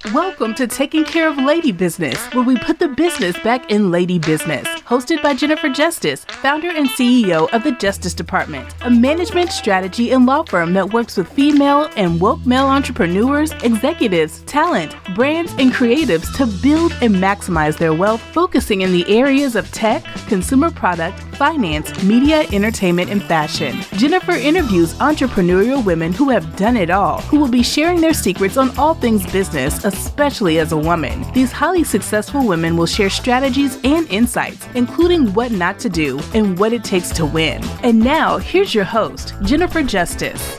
Welcome to Taking Care of Lady Business, where we put the business back in lady business. Hosted by Jennifer Justice, founder and CEO of the Justice Department, a management strategy and law firm that works with female and woke male entrepreneurs, executives, talent, brands, and creatives to build and maximize their wealth, focusing in the areas of tech, consumer product, finance, media, entertainment, and fashion. Jennifer interviews entrepreneurial women who have done it all, who will be sharing their secrets on all things business, especially as a woman. These highly successful women will share strategies and insights, including what not to do and what it takes to win. And now, here's your host, Jennifer Justice.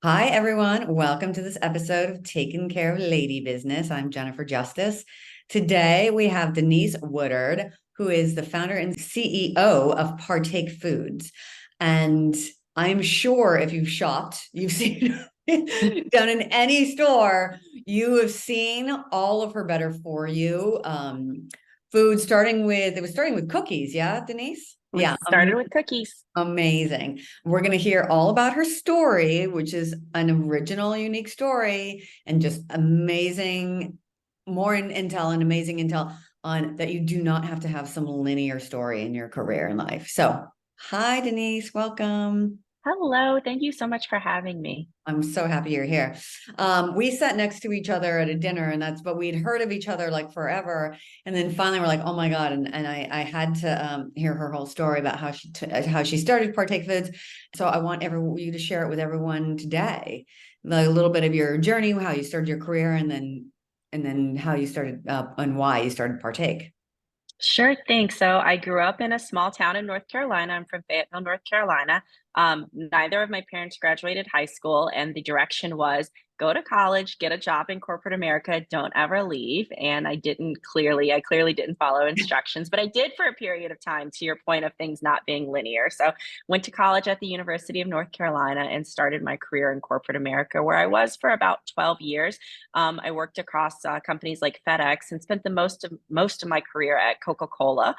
Hi, everyone. Welcome to this episode of Taking Care of Lady Business. I'm Jennifer Justice. Today, we have Denise Woodard, who is the founder and CEO of Partake Foods. And I'm sure if you've shopped, you've seen down in any store, you have seen all of her better for you food, starting with cookies. Yeah, Denise? We started with cookies. Amazing. We're going to hear all about her story, which is an original, unique story, and just amazing, amazing intel on that you do not have to have some linear story in your career and life. So, hi, Denise. Welcome. Hello. Thank you so much for having me. I'm so happy you're here. We sat next to each other at a dinner, and but we'd heard of each other like forever. And then finally we're like, oh my God. And I had to hear her whole story about how she started Partake Foods. So I want you to share it with everyone today. Like a little bit of your journey, how you started your career, and then how you started and why you started Partake. Sure thing. So I grew up in a small town in North Carolina. I'm from Fayetteville, North Carolina. Neither of my parents graduated high school, and the direction was go to college, get a job in corporate America, don't ever leave. And I clearly didn't follow instructions, but I did for a period of time, to your point of things not being linear. So went to college at the University of North Carolina and started my career in corporate America, where I was for about 12 years. I worked across companies like FedEx and spent the most of my career at Coca-Cola.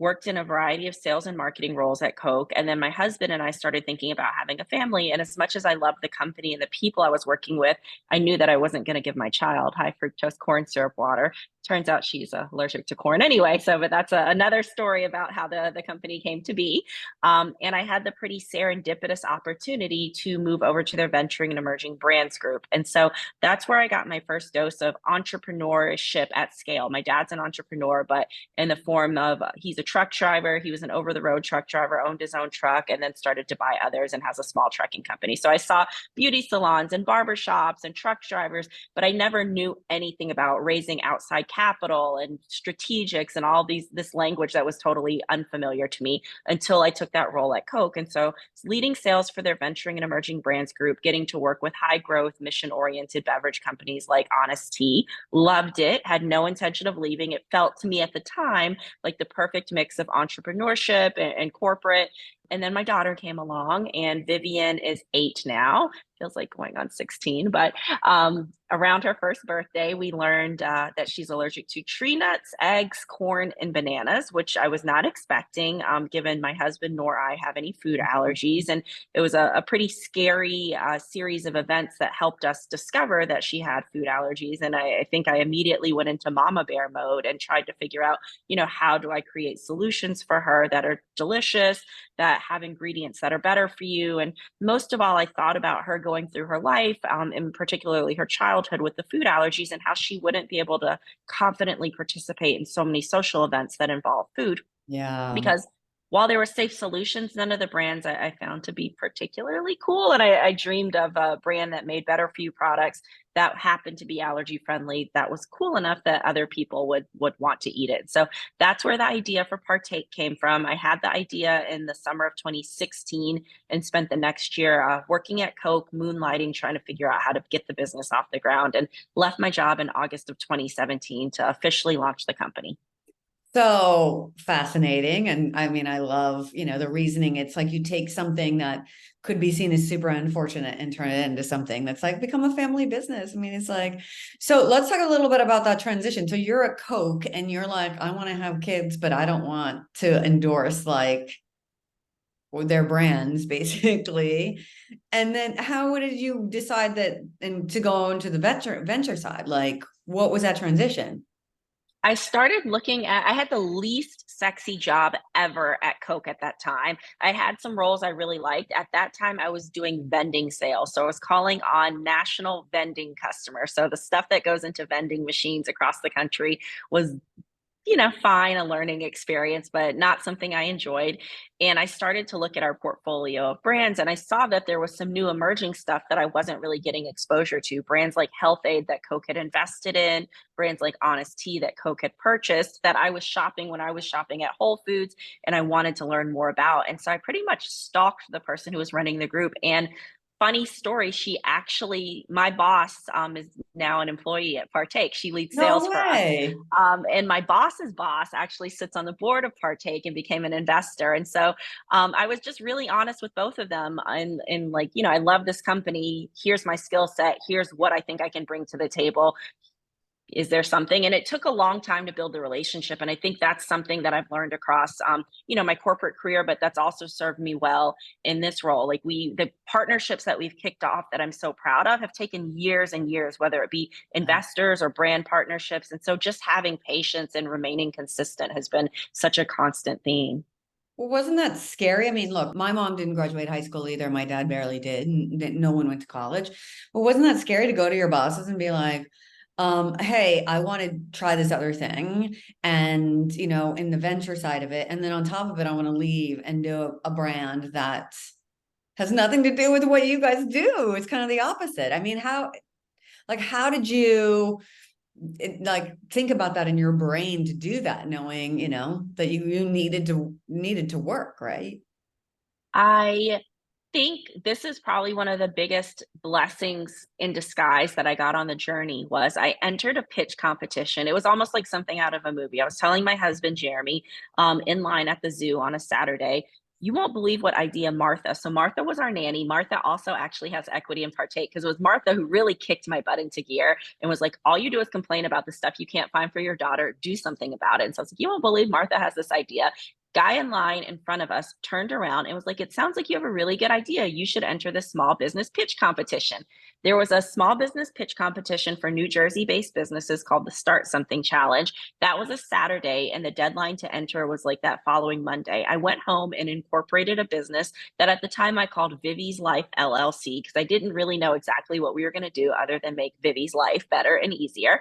Worked in a variety of sales and marketing roles at Coke. And then my husband and I started thinking about having a family. And as much as I loved the company and the people I was working with, I knew that I wasn't going to give my child high fructose corn syrup water. Turns out she's allergic to corn anyway. But that's another story about how the company came to be. And I had the pretty serendipitous opportunity to move over to their venturing and emerging brands group. And so that's where I got my first dose of entrepreneurship at scale. My dad's an entrepreneur, but in the form of he's a truck driver. He was an over-the-road truck driver, owned his own truck, and then started to buy others and has a small trucking company. So I saw beauty salons and barbershops and truck drivers, but I never knew anything about raising outside capital and strategics and all this language that was totally unfamiliar to me until I took that role at Coke. And so leading sales for their venturing and emerging brands group, getting to work with high growth, mission-oriented beverage companies like Honest Tea, loved it, had no intention of leaving. It felt to me at the time like the perfect mix of entrepreneurship and corporate. And then my daughter came along, and Vivian is 8 now. Feels like going on 16, but around her first birthday, we learned that she's allergic to tree nuts, eggs, corn, and bananas, which I was not expecting, given my husband nor I have any food allergies. And it was a pretty scary series of events that helped us discover that she had food allergies. And I think I immediately went into mama bear mode and tried to figure out, how do I create solutions for her that are delicious, that have ingredients that are better for you. And most of all, I thought about her going through her life, and particularly her childhood with the food allergies, and how she wouldn't be able to confidently participate in so many social events that involve food. Yeah. Because while there were safe solutions, none of the brands I found to be particularly cool. And I dreamed of a brand that made better for you products that happened to be allergy friendly, that was cool enough that other people would want to eat it. So that's where the idea for Partake came from. I had the idea in the summer of 2016 and spent the next year working at Coke, moonlighting, trying to figure out how to get the business off the ground, and left my job in August of 2017 to officially launch the company. So fascinating. And I mean, I love, the reasoning. It's like you take something that could be seen as super unfortunate and turn it into something that's like become a family business. I mean, it's like, so let's talk a little bit about that transition. So you're a Coke and you're like, I want to have kids, but I don't want to endorse like or their brands basically. And then how did you decide that and to go into the venture side? Like, what was that transition? I started looking at, I had the least sexy job ever at Coke at that time. I had some roles I really liked. At that time, I was doing vending sales. So I was calling on national vending customers. So the stuff that goes into vending machines across the country was, fine, a learning experience, but not something I enjoyed. And I started to look at our portfolio of brands, and I saw that there was some new emerging stuff that I wasn't really getting exposure to. Brands like Health Aid that Coke had invested in, brands like Honest Tea that Coke had purchased, that I was shopping when I was shopping at Whole Foods, and I wanted to learn more about. And so I pretty much stalked the person who was running the group. And funny story, my boss is now an employee at Partake. She leads No sales for us. way. And my boss's boss actually sits on the board of Partake and became an investor. And so I was just really honest with both of them. And like, I love this company. Here's my skill set. Here's what I think I can bring to the table. Is there something? And it took a long time to build the relationship. And I think that's something that I've learned across, my corporate career, but that's also served me well in this role. Like the partnerships that we've kicked off that I'm so proud of have taken years and years, whether it be investors or brand partnerships. And so just having patience and remaining consistent has been such a constant theme. Well, wasn't that scary? I mean, look, my mom didn't graduate high school either. My dad barely did. And no one went to college. But wasn't that scary to go to your bosses and be like, hey, I want to try this other thing, and in the venture side of it, and then on top of it, I want to leave and do a brand that has nothing to do with what you guys do. It's kind of the opposite. I mean, how did you think about that in your brain to do that, knowing that you needed to work, right? I think this is probably one of the biggest blessings in disguise that I got on the journey. Was I entered a pitch competition. It was almost like something out of a movie. I was telling my husband Jeremy in line at the zoo on a Saturday, you won't believe what idea Martha. So Martha was our nanny. Martha also actually has equity in Partake, because it was Martha who really kicked my butt into gear and was like, all you do is complain about the stuff you can't find for your daughter. Do something about it. And so I was like, you won't believe Martha has this idea. Guy in line in front of us turned around and was like, it sounds like you have a really good idea. You should enter this small business pitch competition. There was a small business pitch competition for New Jersey based businesses called the Start Something Challenge. That was a Saturday, and the deadline to enter was like that following Monday. I went home and incorporated a business that at the time I called Vivi's Life LLC, because I didn't really know exactly what we were going to do other than make Vivi's life better and easier.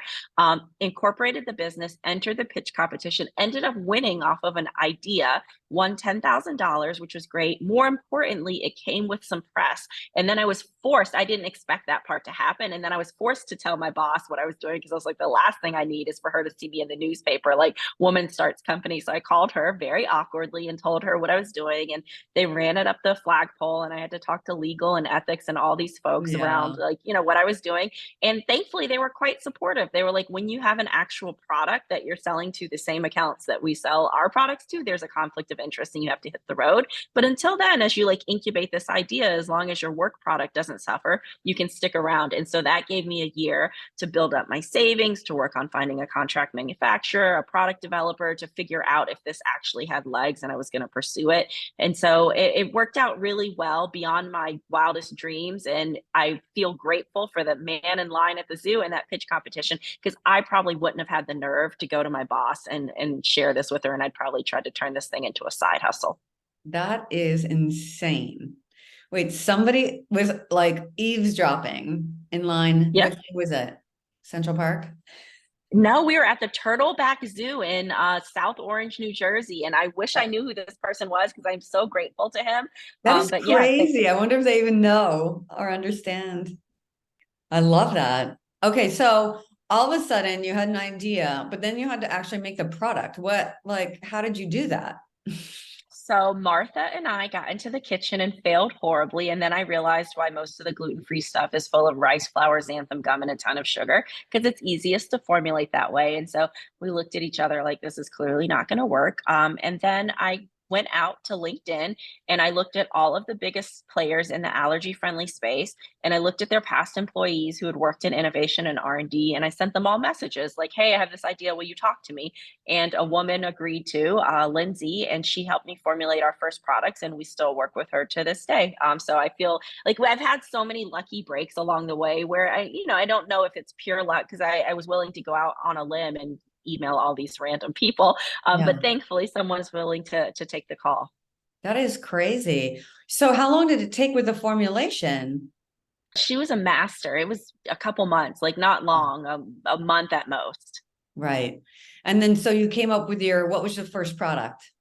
Incorporated the business, entered the pitch competition, ended up winning off of an idea, won $10,000, which was great. More importantly, it came with some press. And then I was forced, I didn't expect that part to happen. And then I was forced to tell my boss what I was doing, because I was like, the last thing I need is for her to see me in the newspaper, like woman starts company. So I called her very awkwardly and told her what I was doing. And they ran it up the flagpole, and I had to talk to legal and ethics and all these folks around what I was doing. And thankfully they were quite supportive. They were like, when you have an actual product that you're selling to the same accounts that we sell our products to, there's a conflict of interest and you have to hit the road. But until then, as you incubate this idea, as long as your work product doesn't suffer, you can stick around. And so that gave me a year to build up my savings, to work on finding a contract manufacturer, a product developer, to figure out if this actually had legs and I was going to pursue it. And so it worked out really well, beyond my wildest dreams. And I feel grateful for the man in line at the zoo and that pitch competition, because I probably wouldn't have had the nerve to go to my boss and share this with her. And I'd probably tried to turn this thing into a side hustle. That is insane. Wait, somebody was eavesdropping in line. Yep. Which was it? Central Park? No, we were at the Turtleback Zoo in South Orange, New Jersey. And I wish I knew who this person was, because I'm so grateful to him. That is But crazy. yeah, I wonder if they even know or understand. I love that. Okay, so all of a sudden you had an idea, but then you had to actually make the product. How did you do that? So Martha and I got into the kitchen and failed horribly. And then I realized why most of the gluten-free stuff is full of rice flour, xanthan gum, and a ton of sugar, because it's easiest to formulate that way. And so we looked at each other like, this is clearly not going to work. And then I went out to LinkedIn and I looked at all of the biggest players in the allergy-friendly space, and I looked at their past employees who had worked in innovation and R&D, and I sent them all messages like, "Hey, I have this idea. Will you talk to me?" And a woman agreed to, Lindsay, and she helped me formulate our first products, and we still work with her to this day. So I feel like I've had so many lucky breaks along the way where I don't know if it's pure luck because I was willing to go out on a limb and email all these random people. Yeah, But thankfully, someone's willing to take the call. that is crazy. So how long did it take with the formulation? She was a master. It was a couple months, like not long, a month at most. Right. And then so you came up with what was your first product?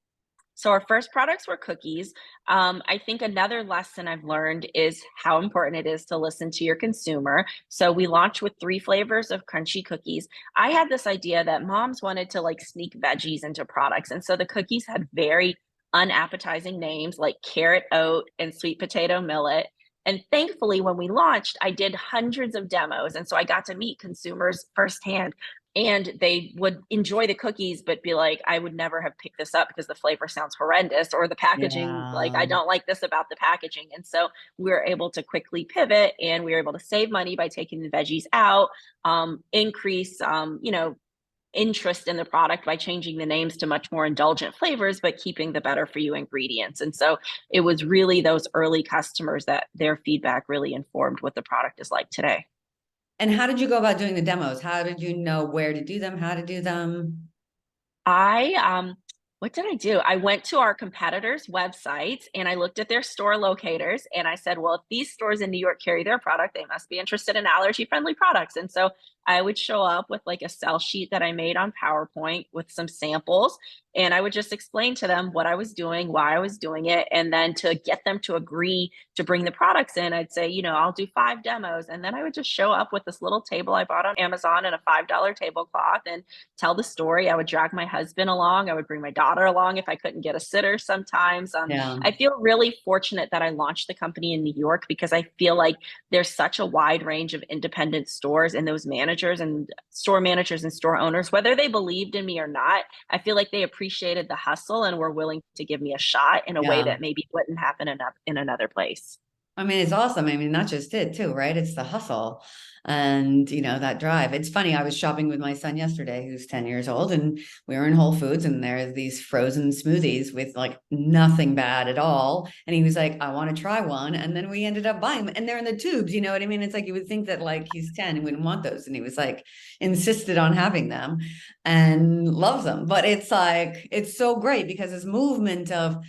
So our first products were cookies. I think another lesson I've learned is how important it is to listen to your consumer. So we launched with 3 flavors of crunchy cookies. I had this idea that moms wanted to like sneak veggies into products. And so the cookies had very unappetizing names like carrot oat and sweet potato millet. And thankfully, when we launched, I did hundreds of demos. And so I got to meet consumers firsthand, and they would enjoy the cookies but be like, I would never have picked this up because the flavor sounds horrendous, or the packaging, like Yeah. I don't like this about the packaging. And so we were able to quickly pivot, and we were able to save money by taking the veggies out, increase interest in the product by changing the names to much more indulgent flavors, but keeping the better for you ingredients. And so it was really those early customers that their feedback really informed what the product is like today. And how did you go about doing the demos? How did you know where to do them, how to do them? I what did I do? I went to our competitors' websites and I looked at their store locators and I said, well, if these stores in New York carry their product, they must be interested in allergy-friendly products. And so I would show up with like a sell sheet that I made on PowerPoint with some samples, and I would just explain to them what I was doing, why I was doing it, and then to get them to agree to bring the products in, I'd say, I'll do 5 demos, and then I would just show up with this little table I bought on Amazon and a $5 tablecloth and tell the story. I would drag my husband along. I would bring my daughter along if I couldn't get a sitter sometimes. Yeah. I feel really fortunate that I launched the company in New York because I feel like there's such a wide range of independent stores, and those managers and store owners, whether they believed in me or not, I feel like they appreciated the hustle and were willing to give me a shot in a way Yeah. that maybe wouldn't happen in another place. I mean, it's awesome. I mean, not just it too, right? It's the hustle and, that drive. It's funny. I was shopping with my son yesterday, who's 10 years old, and we were in Whole Foods, and there's these frozen smoothies with like nothing bad at all. And he was like, I want to try one. And then we ended up buying them, and they're in the tubes. You know what I mean? It's like, you would think that like he's 10 and wouldn't want those. And he was like, insisted on having them and loves them. But it's like, it's so great because this movement of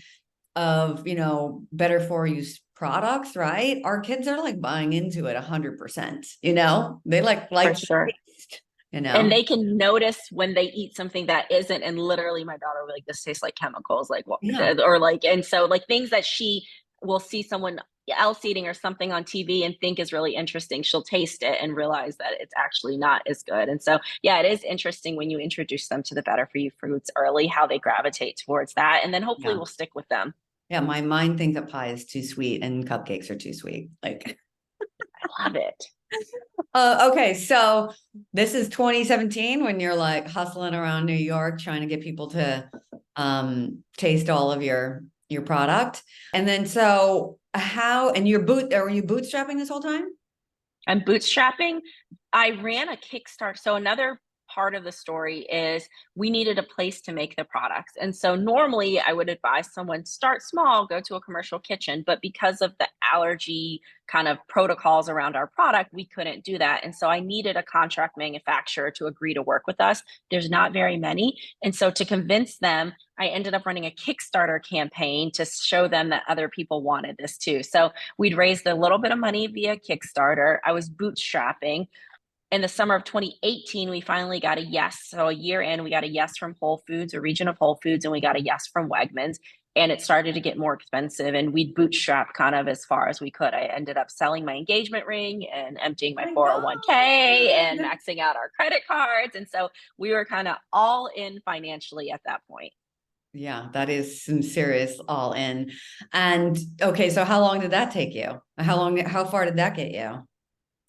better for you products, right? Our kids are like buying into it 100%. They like For the sure. taste, And they can notice when they eat something that isn't, and literally my daughter will be like, this tastes like chemicals, like what, Yeah. or like, and so like things that she will see someone else eating or something on TV and think is really interesting, she'll taste it and realize that it's actually not as good. And so, yeah, it is interesting when you introduce them to the better for you foods early, how they gravitate towards that. And then hopefully Yeah. we'll stick with them. Yeah. My mind thinks that pie is too sweet and cupcakes are too sweet. Like, I love it. okay. So this is 2017 when you're like hustling around New York, trying to get people to taste all of your product. And then so and are you bootstrapping this whole time? I'm bootstrapping. I ran a Kickstarter. So another part of the story is we needed a place to make the products. And so normally I would advise someone start small, go to a commercial kitchen, but because of the allergy kind of protocols around our product, we couldn't do that. And so I needed a contract manufacturer to agree to work with us. There's not very many. And so to convince them, I ended up running a Kickstarter campaign to show them that other people wanted this too. So we'd raised a little bit of money via Kickstarter. I was bootstrapping. In the summer of 2018, we finally got a yes. So a year in, we got a yes from Whole Foods, a region of Whole Foods, and we got a yes from Wegmans. And it started to get more expensive, and we'd bootstrap kind of as far as we could. I ended up selling my engagement ring and emptying my 401k and maxing out our credit cards. And so we were kind of all in financially at that point. Yeah, that is some serious all in. And okay, so how long did that take you? How far did that get you?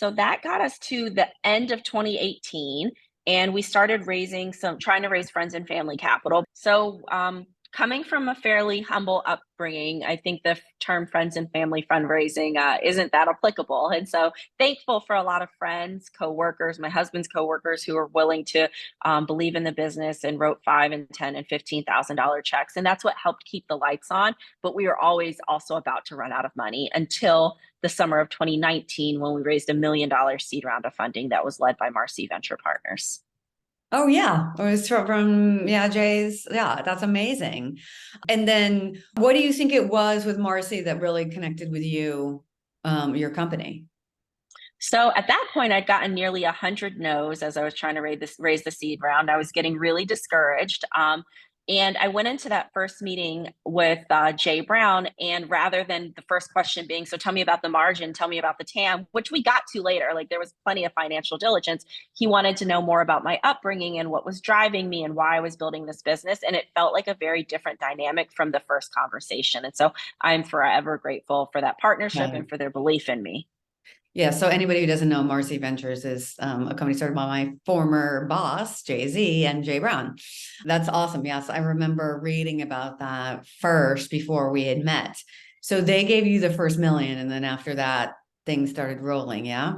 So that got us to the end of 2018, and we started trying to raise friends and family capital. So coming from a fairly humble upbringing, I think the term friends and family fundraising isn't that applicable. And so thankful for a lot of friends, coworkers, my husband's coworkers who are willing to believe in the business and wrote $5 and $10 and $15,000 checks. And that's what helped keep the lights on. But we were always also about to run out of money until the summer of 2019 when we raised $1 million seed round of funding that was led by Marcy Venture Partners. Oh yeah, it was from yeah, Jay's. Yeah, that's amazing. And then what do you think it was with Marcy that really connected with you, your company? So at that point, I'd gotten nearly 100 no's as I was trying to raise the seed round. I was getting really discouraged. And I went into that first meeting with Jay Brown, and rather than the first question being, "So tell me about the margin, tell me about the TAM," which we got to later, like there was plenty of financial diligence. He wanted to know more about my upbringing and what was driving me and why I was building this business. And it felt like a very different dynamic from the first conversation. And so I'm forever grateful for that partnership Right. and for their belief in me. Yeah. So anybody who doesn't know, Marcy Ventures is a company started by my former boss, Jay-Z and Jay Brown. That's awesome. Yes. I remember reading about that first before we had met. So they gave you the first million. And then after that, things started rolling. Yeah.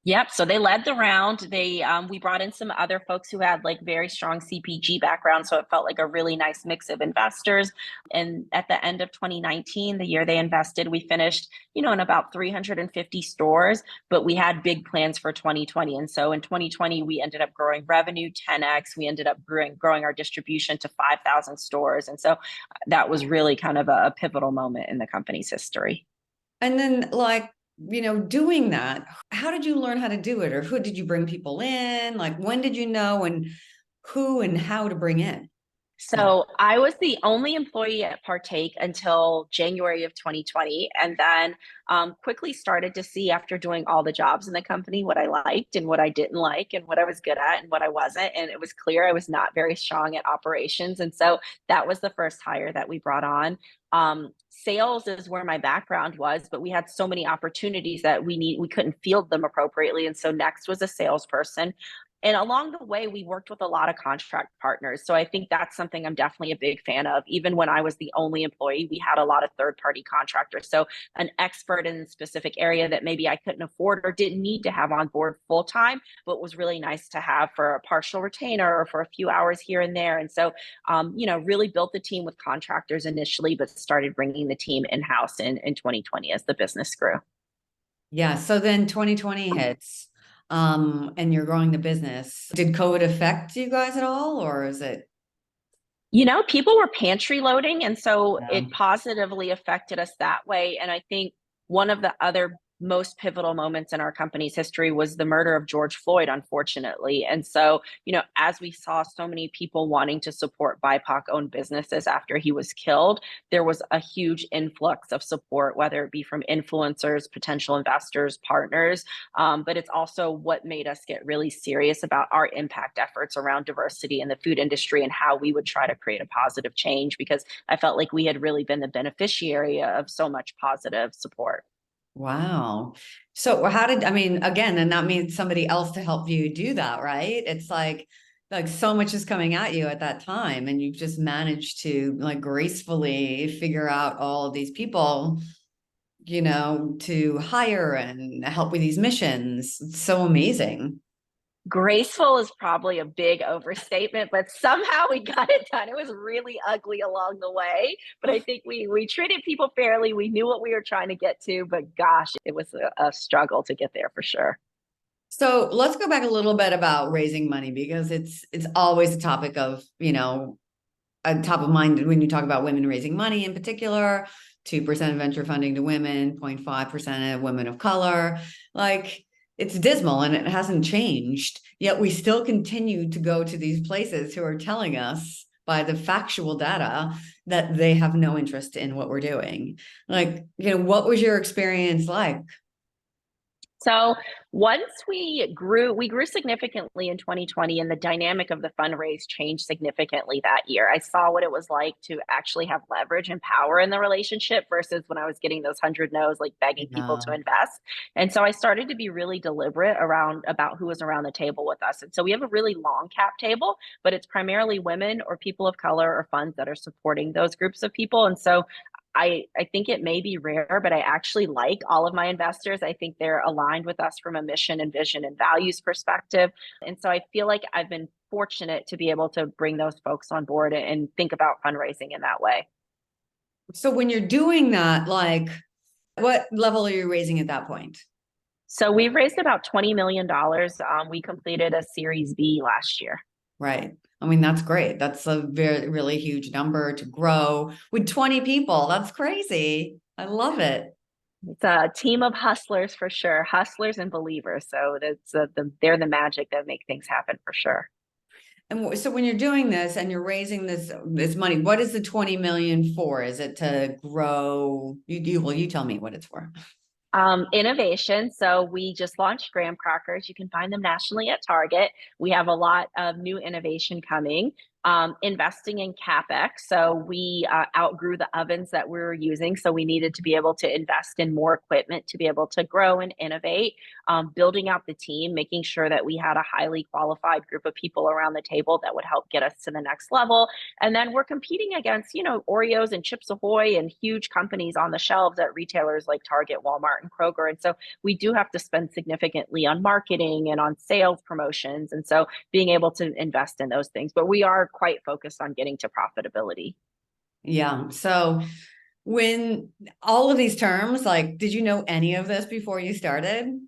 Yep. So they led the round. We brought in some other folks who had like very strong CPG backgrounds, so it felt like a really nice mix of investors. And at the end of 2019, the year they invested, we finished, in about 350 stores, but we had big plans for 2020. And so in 2020, we ended up growing revenue 10x. We ended up growing our distribution to 5,000 stores, and so that was really kind of a pivotal moment in the company's history. And then doing that, how did you learn how to do it? Or who did you bring people in? Like, when did you know and who and how to bring in? So I was the only employee at Partake until January of 2020, and then quickly started to see after doing all the jobs in the company what I liked and what I didn't like and what I was good at and what I wasn't. And it was clear I was not very strong at operations. And so that was the first hire that we brought on. Sales is where my background was, but we had so many opportunities that we couldn't field them appropriately. And so next was a salesperson. And along the way, we worked with a lot of contract partners. So I think that's something I'm definitely a big fan of. Even when I was the only employee, we had a lot of third party contractors. So an expert in a specific area that maybe I couldn't afford or didn't need to have on board full time, but was really nice to have for a partial retainer or for a few hours here and there. And so, really built the team with contractors initially, but started bringing the team in house in 2020 as the business grew. Yeah. So then 2020 hits, and you're growing the business. Did COVID affect you guys at all, or is it? People were pantry loading, and so Yeah. it positively affected us that way. And I think one of the other most pivotal moments in our company's history was the murder of George Floyd, unfortunately. And so, as we saw so many people wanting to support BIPOC owned businesses after he was killed, there was a huge influx of support, whether it be from influencers, potential investors, partners. But it's also what made us get really serious about our impact efforts around diversity in the food industry and how we would try to create a positive change, because I felt like we had really been the beneficiary of so much positive support. Wow. So again, and that means somebody else to help you do that, right? It's like so much is coming at you at that time, and you've just managed to like gracefully figure out all of these people, to hire and help with these missions. It's so amazing. Graceful is probably a big overstatement, but somehow we got it done. It was really ugly along the way, but I think we treated people fairly. We knew what we were trying to get to, but gosh, it was a struggle to get there for sure. So let's go back a little bit about raising money, because it's always a topic of, a top of mind when you talk about women raising money in particular. 2% of venture funding to women, 0.5% of women of color. Like, it's dismal and it hasn't changed. Yet we still continue to go to these places who are telling us by the factual data that they have no interest in what we're doing. Like, what was your experience like? So once we grew significantly in 2020, and the dynamic of the fundraise changed significantly that year. I saw what it was like to actually have leverage and power in the relationship versus when I was getting those 100 no's, like begging people Yeah. to invest. And so I started to be really deliberate around about who was around the table with us. And so we have a really long cap table, but it's primarily women or people of color or funds that are supporting those groups of people. And so I think it may be rare, but I actually like all of my investors. I think they're aligned with us from a mission and vision and values perspective. And so I feel like I've been fortunate to be able to bring those folks on board and think about fundraising in that way. So when you're doing that, like what level are you raising at that point? So we've raised about $20 million. We completed a Series B last year. Right. I mean, that's great. That's a very, really huge number to grow with 20 people. That's crazy. I love it. It's a team of hustlers for sure, hustlers and believers. So they're the magic that make things happen for sure. And so when you're doing this and you're raising this money, what is the 20 million for? Is it to grow? You tell me what it's for. Innovation. So we just launched graham crackers. You can find them nationally at Target. We have a lot of new innovation coming. Investing in CapEx. So we outgrew the ovens that we were using. So we needed to be able to invest in more equipment to be able to grow and innovate. Building out the team, making sure that we had a highly qualified group of people around the table that would help get us to the next level. And then we're competing against, Oreos and Chips Ahoy and huge companies on the shelves at retailers like Target, Walmart, and Kroger. And so we do have to spend significantly on marketing and on sales promotions. And so being able to invest in those things, but we are quite focused on getting to profitability. Yeah. So when all of these terms, like, did you know any of this before you started?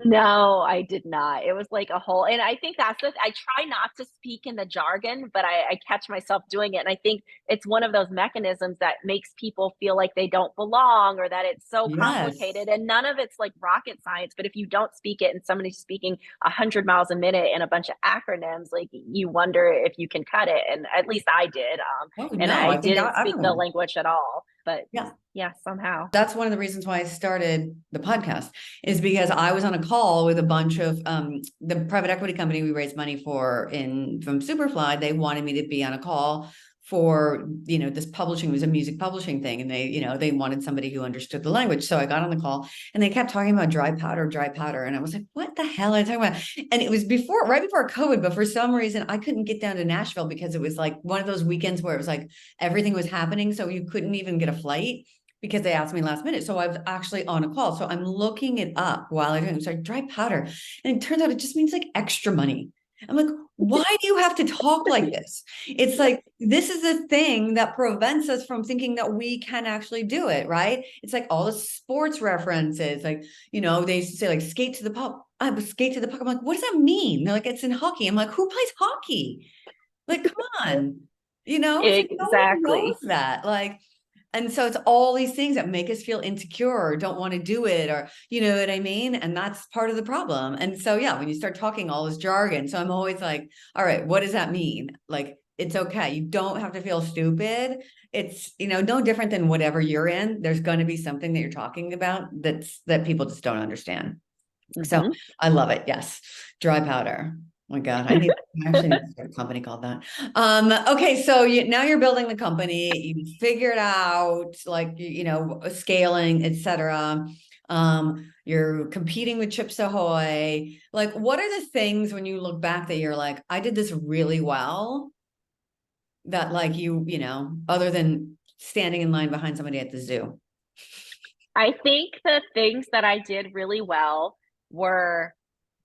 No, I did not. It was like a whole, and I think I try not to speak in the jargon, but I catch myself doing it. And I think it's one of those mechanisms that makes people feel like they don't belong or that it's so Yes. complicated. And none of it's like rocket science. But if you don't speak it and somebody's speaking 100 miles a minute and a bunch of acronyms, like you wonder if you can cut it. And at least I did. Oh, And no, I I think didn't speak the everyone. language at all. But Yeah. yeah, somehow. That's one of the reasons why I started the podcast is because I was on a call with a bunch of the private equity company we raised money for from Superfly. They wanted me to be on a call for, this publishing. It was a music publishing thing. And they wanted somebody who understood the language. So I got on the call and they kept talking about dry powder. And I was like, what the hell are they talking about? And it was right before COVID, but for some reason I couldn't get down to Nashville because it was like one of those weekends where it was like everything was happening. So you couldn't even get a flight because they asked me last minute. So I was actually on a call. So I'm looking it up while I'm doing it. So dry powder. And it turns out it just means like extra money. I'm like, why do you have to talk like this? It's like, this is the thing that prevents us from thinking that we can actually do it, right? It's like all the sports references, like, they used to say like skate to the puck. I would skate to the puck. I'm like, what does that mean? They're like, it's in hockey. I'm like, who plays hockey? Like, come on. It's like, no one knows Exactly. that. Like, and so it's all these things that make us feel insecure or don't want to do it, or, you know what I mean? And that's part of the problem. And so, yeah, when you start talking all this jargon, so I'm always like, all right, what does that mean? Like, it's okay. You don't have to feel stupid. It's, no different than whatever you're in. There's going to be something that you're talking about that people just don't understand. So Mm-hmm. I love it. Yes. Dry powder. Oh my God, I actually need to start a company called that. Okay, so now you're building the company, you figured out like scaling, etc. You're competing with Chips Ahoy. Like, what are the things when you look back that you're like, I did this really well, that like other than standing in line behind somebody at the zoo? I think the things that I did really well were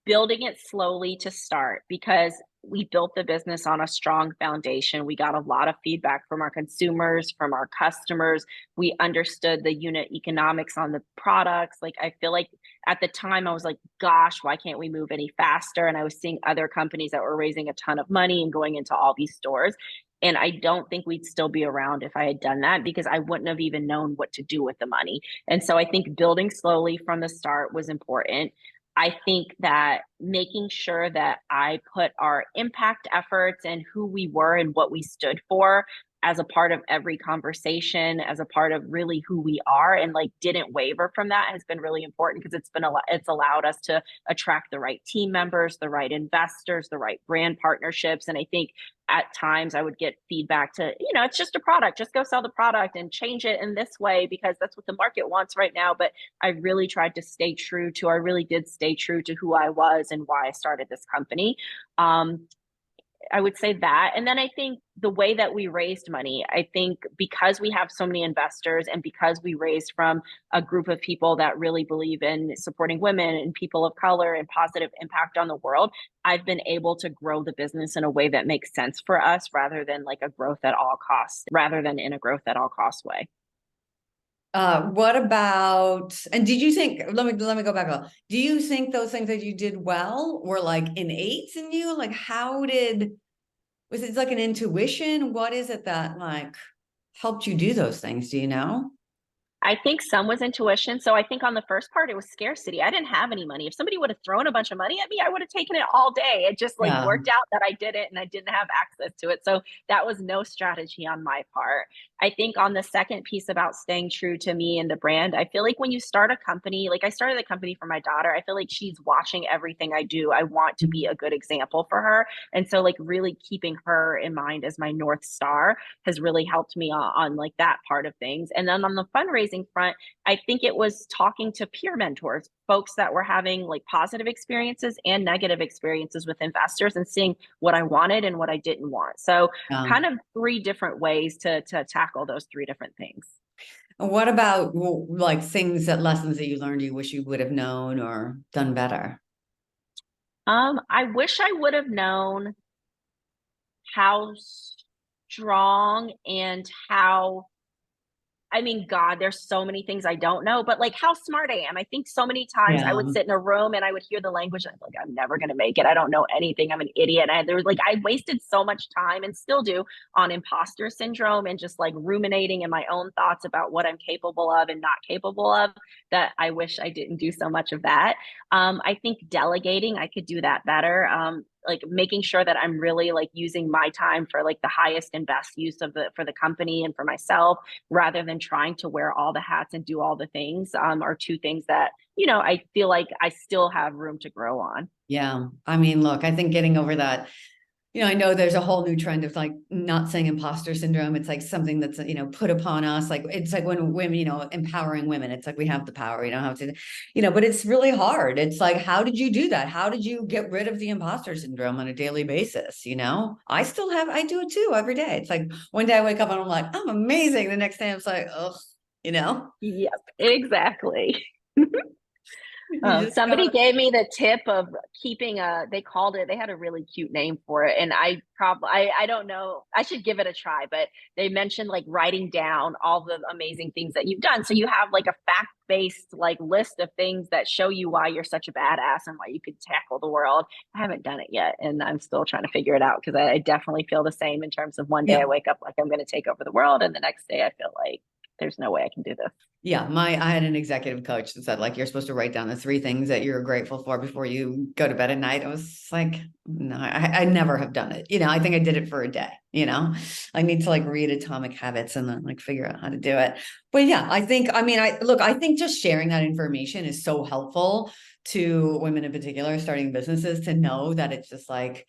building it slowly to start because we built the business on a strong foundation. We got a lot of feedback from our consumers, from our customers. We understood the unit economics on the products. Like, I feel like at the time I was like, gosh, why can't we move any faster? And I was seeing other companies that were raising a ton of money and going into all these stores. And I don't think we'd still be around if I had done that because I wouldn't have even known what to do with the money. And so I think building slowly from the start was important. I think that making sure that I put our impact efforts and who we were and what we stood for as a part of every conversation, as a part of really who we are, and like didn't waver from that has been really important because it's allowed us to attract the right team members, the right investors, the right brand partnerships. And I think at times I would get feedback to, it's just a product, just go sell the product and change it in this way because that's what the market wants right now. But I really did stay true to who I was and why I started this company. I would say that. And then I think the way that we raised money, I think because we have so many investors and because we raised from a group of people that really believe in supporting women and people of color and positive impact on the world, I've been able to grow the business in a way that makes sense for us rather than like a growth at all costs, rather than in a growth at all costs way. What about, and did you think, let me go back a little. Do you think those things that you did well were like innate in you? Like was it like an intuition? What is it that like helped you do those things? Do you know? I think some was intuition. So I think on the first part, it was scarcity. I didn't have any money. If somebody would have thrown a bunch of money at me, I would have taken it all day. It just like Yeah. worked out that I did it and I didn't have access to it. So that was no strategy on my part. I think on the second piece about staying true to me and the brand, I feel like when you start a company, like I started the company for my daughter, I feel like she's watching everything I do. I want to be a good example for her. And so like really keeping her in mind as my North Star has really helped me on like that part of things. And then on the fundraising front, I think it was talking to peer mentors, folks that were having like positive experiences and negative experiences with investors and seeing what I wanted and what I didn't want. So kind of three different ways to tackle those three different things. What about like lessons that you learned you wish you would have known or done better? I wish I would have known how strong and God, there's so many things I don't know, but like how smart I am. I think so many times I would sit in a room and I would hear the language and I'm like, I'm never going to make it. I don't know anything. I'm an idiot. And there was like, I wasted so much time and still do on imposter syndrome and just like ruminating in my own thoughts about what I'm capable of and not capable of, that I wish I didn't do so much of that. I think delegating, I could do that better. Like making sure that I'm really like using my time for like the highest and best use for the company and for myself, rather than trying to wear all the hats and do all the things, are two things that, I feel like I still have room to grow on. Yeah. I mean, look, I think getting over that, I know there's a whole new trend of like not saying imposter syndrome. It's like something that's, put upon us. Like, it's like when women, empowering women, it's like, we have the power, we don't have to, but it's really hard. It's like, how did you do that? How did you get rid of the imposter syndrome on a daily basis? I do it too every day. It's like one day I wake up and I'm like, I'm amazing. The next day I'm like, oh, Yep, exactly. Somebody gotta... gave me the tip of keeping they had a really cute name for it. And I don't know, I should give it a try, but they mentioned like writing down all the amazing things that you've done. So you have like a fact-based like list of things that show you why you're such a badass and why you could tackle the world. I haven't done it yet. And I'm still trying to figure it out because I definitely feel the same in terms of one day I wake up like I'm going to take over the world. And the next day I feel like there's no way I can do this. Yeah, I had an executive coach that said, like, you're supposed to write down the 3 things that you're grateful for before you go to bed at night. I was like, no, I never have done it. I think I did it for a day, I need to like read Atomic Habits and then like figure out how to do it. But yeah, I think just sharing that information is so helpful to women in particular, starting businesses, to know that it's just like,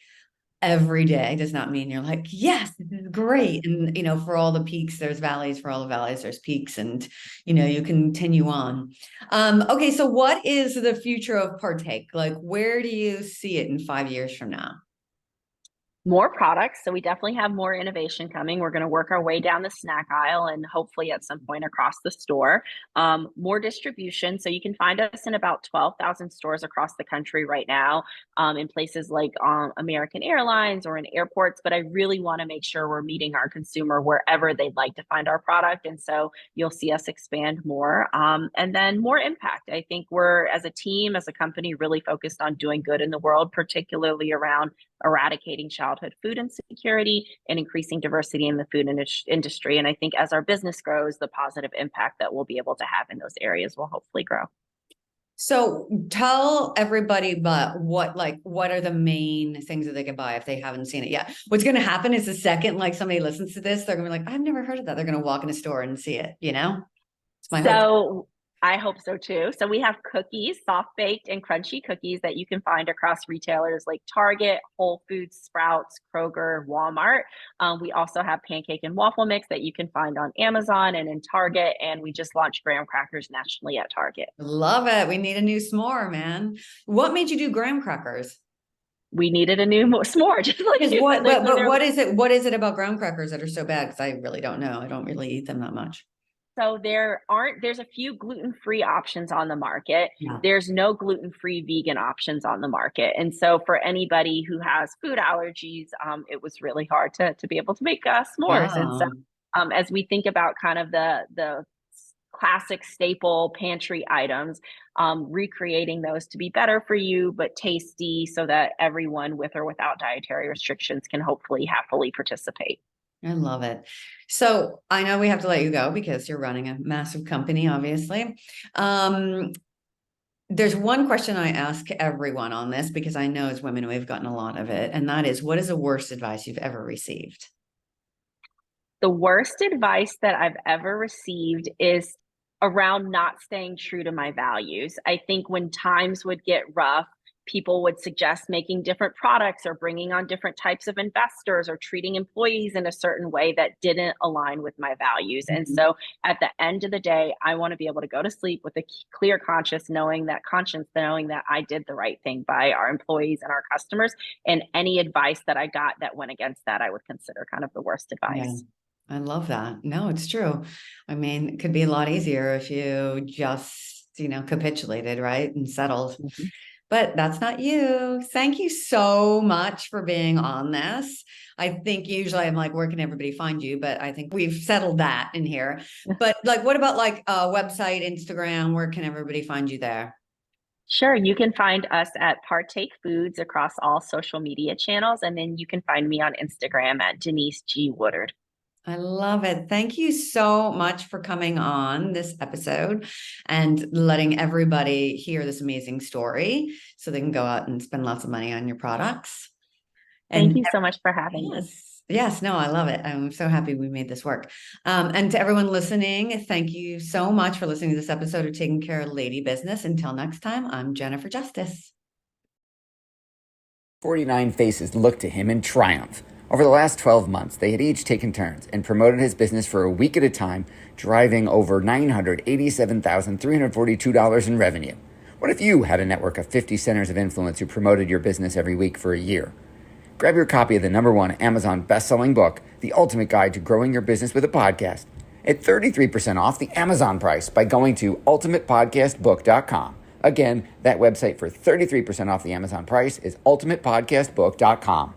every day does not mean you're like, yes, this is great. And, for all the peaks, there's valleys. For all the valleys, there's peaks. And, you continue on. Okay. So what is the future of Partake? Like, where do you see it in 5 years from now? More products. So we definitely have more innovation coming. We're going to work our way down the snack aisle and hopefully at some point across the store. More distribution. So you can find us in about 12,000 stores across the country right now, in places like American Airlines or in airports. But I really want to make sure we're meeting our consumer wherever they'd like to find our product. And so you'll see us expand more. And then more impact. I think we're, as a team, as a company, really focused on doing good in the world, particularly around eradicating childhood food insecurity and increasing diversity in the food industry. And I think as our business grows, the positive impact that we'll be able to have in those areas will hopefully grow. So tell everybody, but what are the main things that they can buy if they haven't seen it yet? What's going to happen is the second like somebody listens to this, they're going to be like, I've never heard of that. They're going to walk in a store and see it. It's my hope. So I hope so too. So we have cookies, soft baked and crunchy cookies that you can find across retailers like Target, Whole Foods, Sprouts, Kroger, Walmart. We also have pancake and waffle mix that you can find on Amazon and in Target. And we just launched graham crackers nationally at Target. Love it. We need a new s'more, man. What made you do graham crackers? We needed a new s'more, just like you What, said. but what is it? What is it about graham crackers that are so bad? Because I really don't know. I don't really eat them that much. So there's a few gluten-free options on the market. Yeah. There's no gluten-free vegan options on the market. And so for anybody who has food allergies, it was really hard to be able to make s'mores. Yeah. And so as we think about kind of the classic staple pantry items, recreating those to be better for you, but tasty so that everyone with or without dietary restrictions can hopefully happily participate. I love it. So I know we have to let you go because you're running a massive company, obviously. There's one question I ask everyone on this because I know as women we've gotten a lot of it, and that is, what is the worst advice you've ever received? The worst advice that I've ever received is around not staying true to my values. I think when times would get rough, people would suggest making different products or bringing on different types of investors or treating employees in a certain way that didn't align with my values. And so at the end of the day, I want to be able to go to sleep with a clear conscience, knowing that I did the right thing by our employees and our customers. And any advice that I got that went against that, I would consider kind of the worst advice. Yeah. I love that. No, it's true. I mean, it could be a lot easier if you just, capitulated, right? And settled. Mm-hmm. But that's not you. Thank you so much for being on this. I think usually I'm like, where can everybody find you? But I think we've settled that in here. But what about website, Instagram? Where can everybody find you there? Sure. You can find us at Partake Foods across all social media channels. And then you can find me on Instagram at Denise G. Woodard. I love it. Thank you so much for coming on this episode and letting everybody hear this amazing story so they can go out and spend lots of money on your products. Thank you so much for having me. Yes, no, I love it. I'm so happy we made this work. And to everyone listening, thank you so much for listening to this episode of Taking Care of Lady Business. Until next time, I'm Jennifer Justice. 49 faces looked to him in triumph. Over the last 12 months, they had each taken turns and promoted his business for a week at a time, driving over $987,342 in revenue. What if you had a network of 50 centers of influence who promoted your business every week for a year? Grab your copy of the #1 Amazon best-selling book, The Ultimate Guide to Growing Your Business with a Podcast, at 33% off the Amazon price by going to ultimatepodcastbook.com. Again, that website for 33% off the Amazon price is ultimatepodcastbook.com.